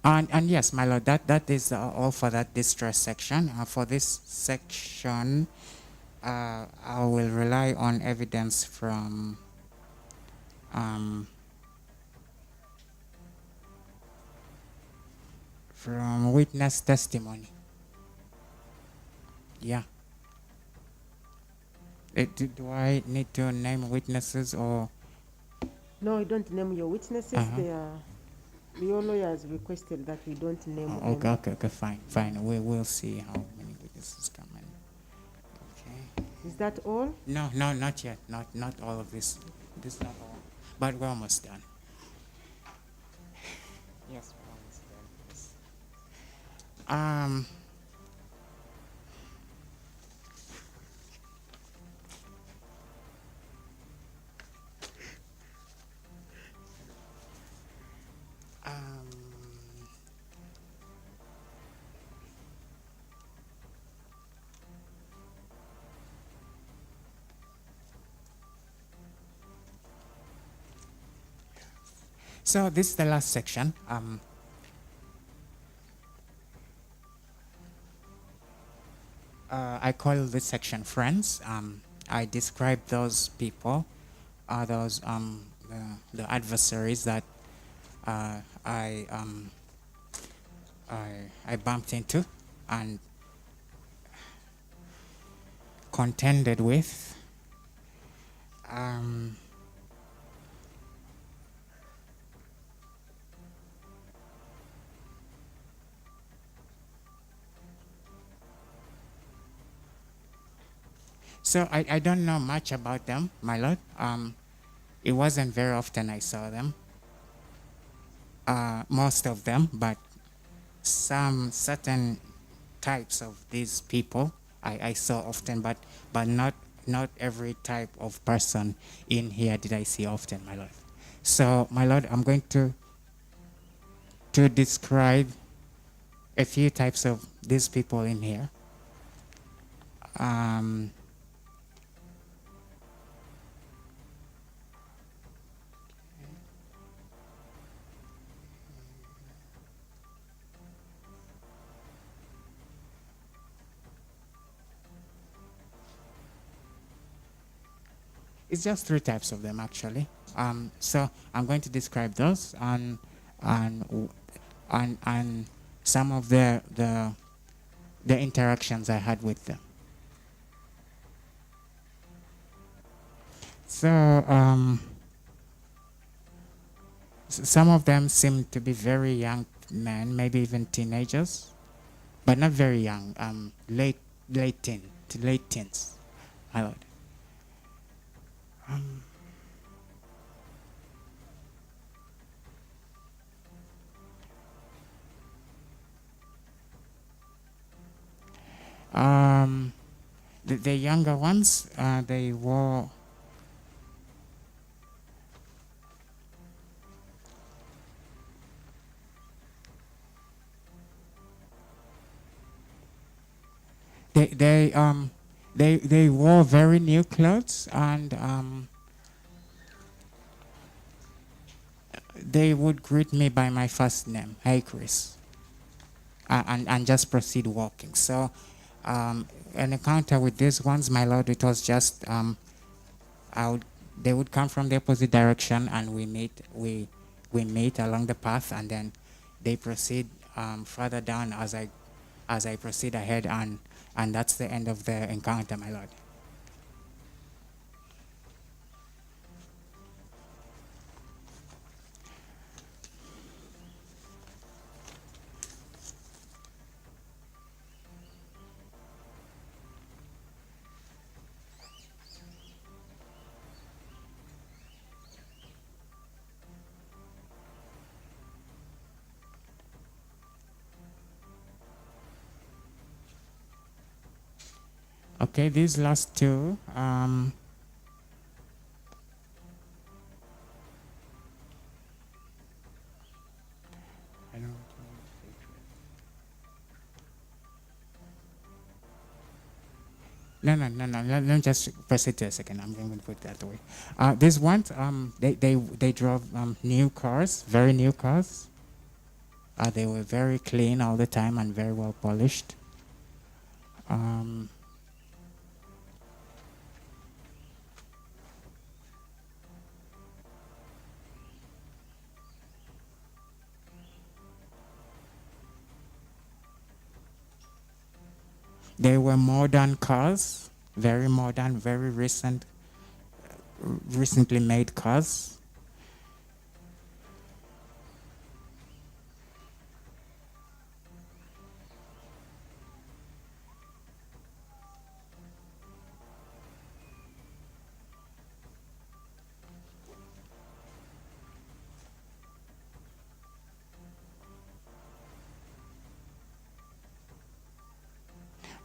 And yes, my lord, that is all for that distress section. For this section, I will rely on evidence um, from witness testimony. Yeah. Do I need to name witnesses or? No, you don't name your witnesses. Uh-huh. They are, your lawyers requested that we don't name Oh, them. okay, fine. We'll see how many witnesses come in. Okay. Is that all? No, not yet. Not all of this. This is not all. But we're almost done. Yes, we're almost done. Yes. Um. Um. So this is the last section. I call this section friends. I describe those people, those the adversaries that uh, I um, I bumped into and contended with. Um, so I don't know much about them, my lord. It wasn't very often I saw them. Most of them, but some certain types of these people I saw often, but not every type of person in here did I see often, my lord. So, my lord, I'm going to describe a few types of these people in here. Um, it's just three types of them, actually. So I'm going to describe those and and some of the interactions I had with them. So some of them seem to be very young men, maybe even teenagers, but not very young. Late teens, my lord. Um, um, the younger ones, they wore. They they um they wore very new clothes and they would greet me by my first name, hey Chris, and just proceed walking. So an encounter with these ones, my lord, it was just I would they would come from the opposite direction and we meet along the path and then they proceed further down as I proceed ahead and that's the end of the encounter, my lord. Okay, these last two, I don't no. Let me just proceed to a second. I'm going to put that away. These ones, they drove new cars, very new cars. They were very clean all the time and very well polished. Um, they were modern cars, very modern, very recently made cars.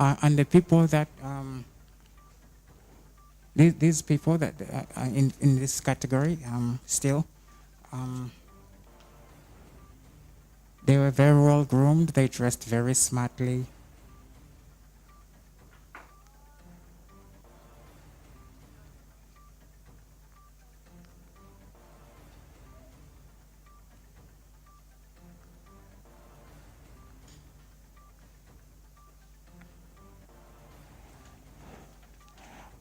And the people that these people that in this category still they were very well groomed. They dressed very smartly.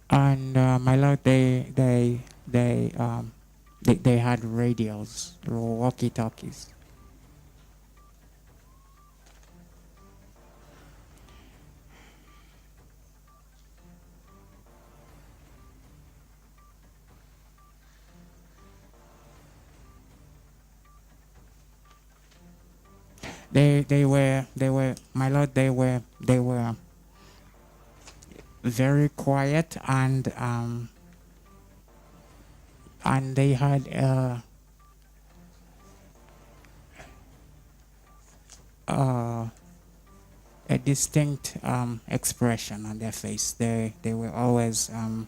And my lord, they had radios, walkie-talkies. They were my lord. They were very quiet and they had uh, a distinct expression on their face. They were always I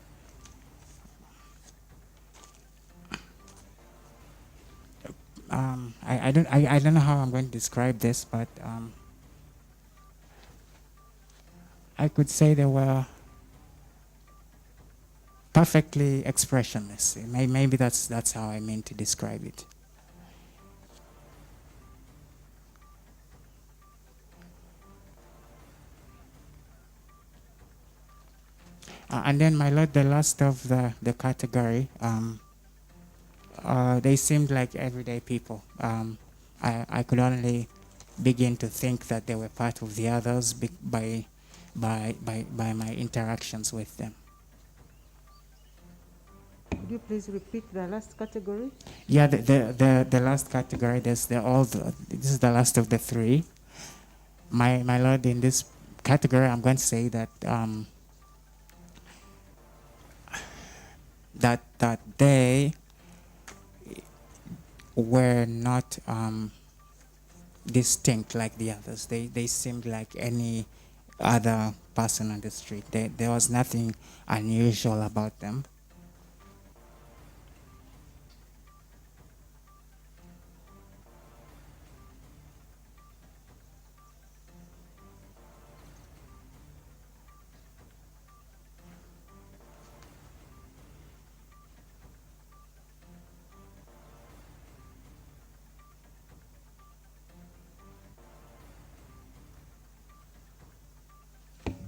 don't know how I'm going to describe this, but I could say they were perfectly expressionless. Maybe that's how I mean to describe it. And then, my lord, the last of the category, they seemed like everyday people. I could only begin to think that they were part of the others by my interactions with them. Could you please repeat the last category? Yeah, the last category. This is the last of the three. My lord, in this category, I'm going to say that that they were not distinct like the others. They seemed like any other person on the street. There was nothing unusual about them.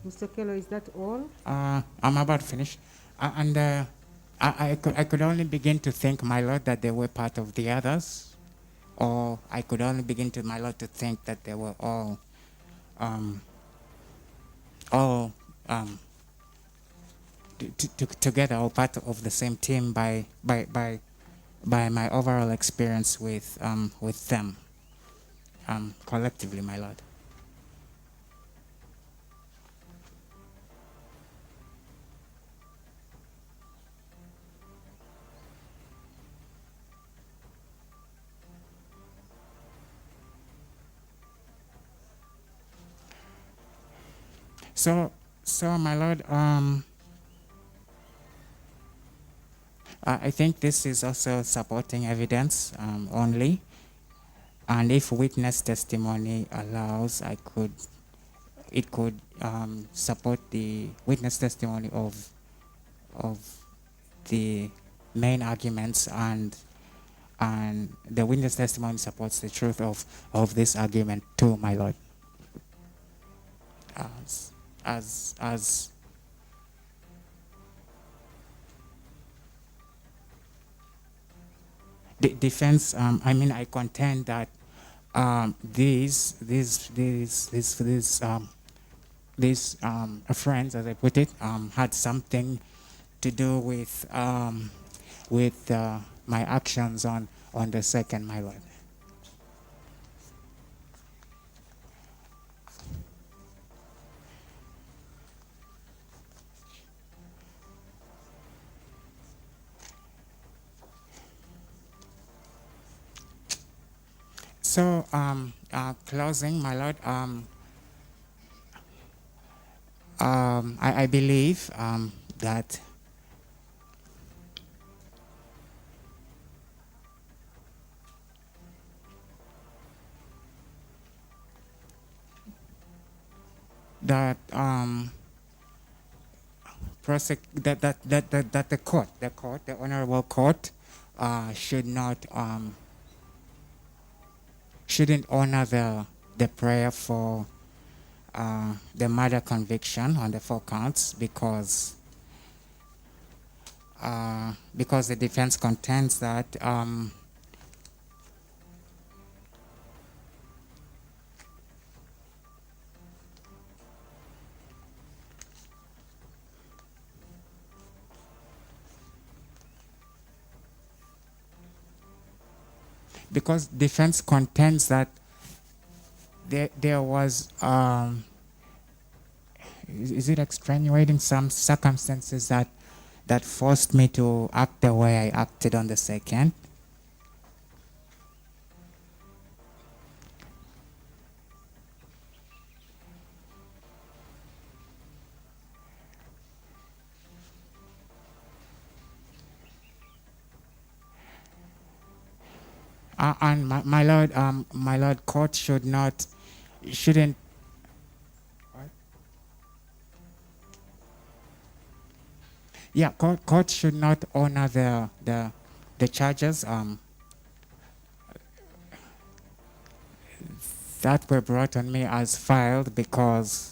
Mr. Okello, is that all? I'm about to finish. And I could only begin to think, my lord, that they were part of the others, or I could only begin to, my lord, to think that they were um, all together or part of the same team by my overall experience with them collectively, my lord. So my lord, I think this is also supporting evidence only, and if witness testimony allows, it could support the witness testimony of the main arguments, and and the witness testimony supports the truth of this argument too, my lord. As the defense, I contend that these friends, as I put it, had something to do with my actions on the second, my lord. So, closing, my lord, I believe that that the honorable court shouldn't honor the prayer for the murder conviction on the 4 counts because the defense contends that because defense contends that there was is it extenuating some circumstances that forced me to act the way I acted on the second. And my lord, court shouldn't. What? Yeah, court should not honor the charges that were brought on me as filed because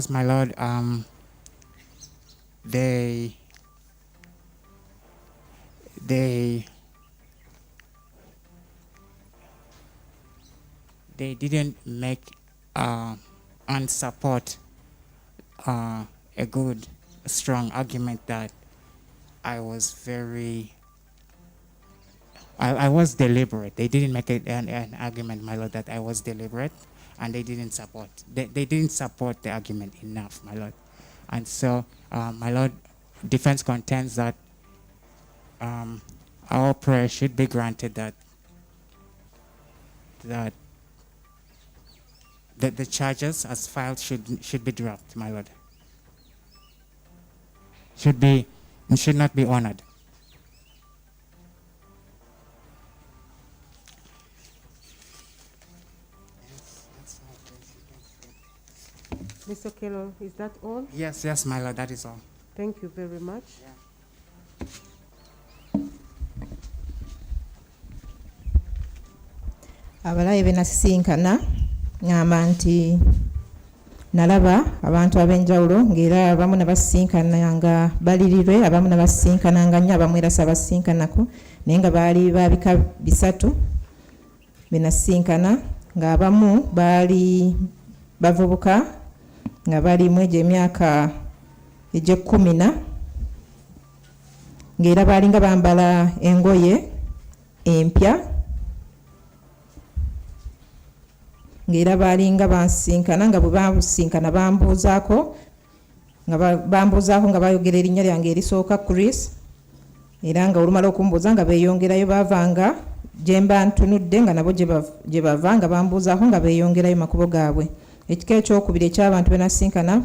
my lord, they didn't make and support a good, strong argument that I was deliberate. They didn't make an argument, my lord, that I was deliberate, and they didn't support. They didn't support the argument enough, my lord. And so, my lord, defense contends that our prayer should be granted that the charges as filed should be dropped, my lord. Should not be honored. Mr. Okello, is that all? Yes, my lord, that is all. Thank you very much. Yeah. Abalabe nasisinkana ngamba nti nalaba abantu ab'enjawulo ng'era abamu nabasisinkana nga balirirwe, abamu nabasisinkana nga nnyo, abamu era sabasinkanako, naye nga baali babika bisatu benasisinkana, ng'abamu baali bavubuka nga bali mu emyaka egy'ekkumi ng'era baalinga bambala engoye empya ng'era baalinga bansinkana nga bwe bansinkana bambuuzaako nga bayogera erinnya lyange erisooka Chris, era nga olumala okumbuuza nga beeyongerayo baavanga gye mba ntunudde nga nabo gye bava nga bambuuzaako nga beeyongerayo makubo gaabwe. Ekika ekyokubiri eky'abantu benasinkana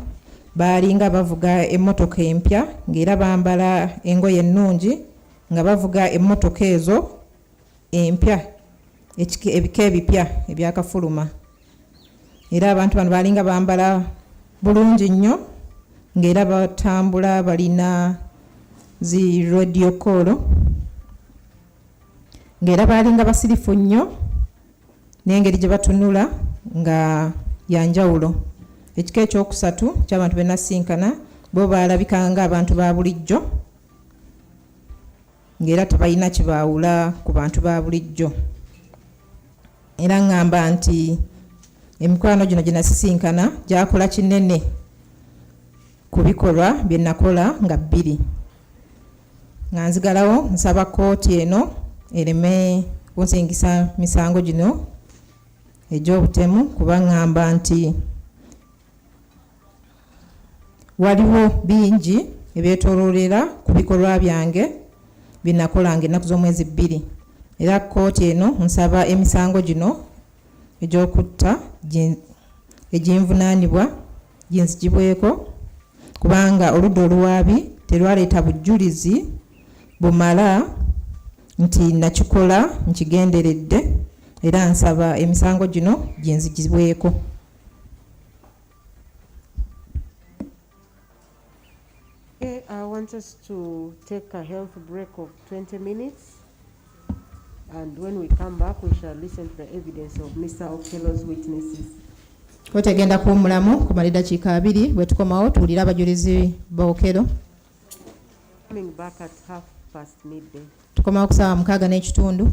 baalinga bavuga emmotoka empya ng'era bambala engoye ennungi nga bavuga emmotoka ezo empya ebika ebipya ebyakafuluma era abantu bano balinga bambala bulungi nnyo ng'era batambula balina zi radio call ng'era balinga basirifu nnyo n'engeri gye batunula nga yanjawulo. Ekika ekyokusatu ky'abantu be nasinkana bo balabika nga abantu ba bulijjo ng'era tebalina kibaawula ku bantu ba bulijjo. Era ngamba nti emikwano gino gye nasisinkana gyakola kinene ku bikolwa bye nakola nga 2. Nga nzigalawo nsaba kooti eno ereme kunzingisa misango gino egy'obutemu kuba ngamba nti waliwo bingi ebyetooloolera ku bikolwa byange bye nakolanga ennaku z'omwezi 2. Era kooti eno nsaba emisango gino egy'okutta eginvunaanibwa ginzigibweko kubanga oludda oluwaabi terwaleeta bujulizi bumala nti nakikola nkigenderedde era nsaba emisango gino ginzigibweko. Okay, I want us to take a health break of 20 minutes. And when we come back, we shall listen to the evidence of Mr. Okello's witnesses. Kooti egenda kuwummulamu kumala eddakiika 2 bwe tukomawo tuwulire abajulizi ba Okello. Coming back at midday. Tukomawo ku ssaawa 6:30.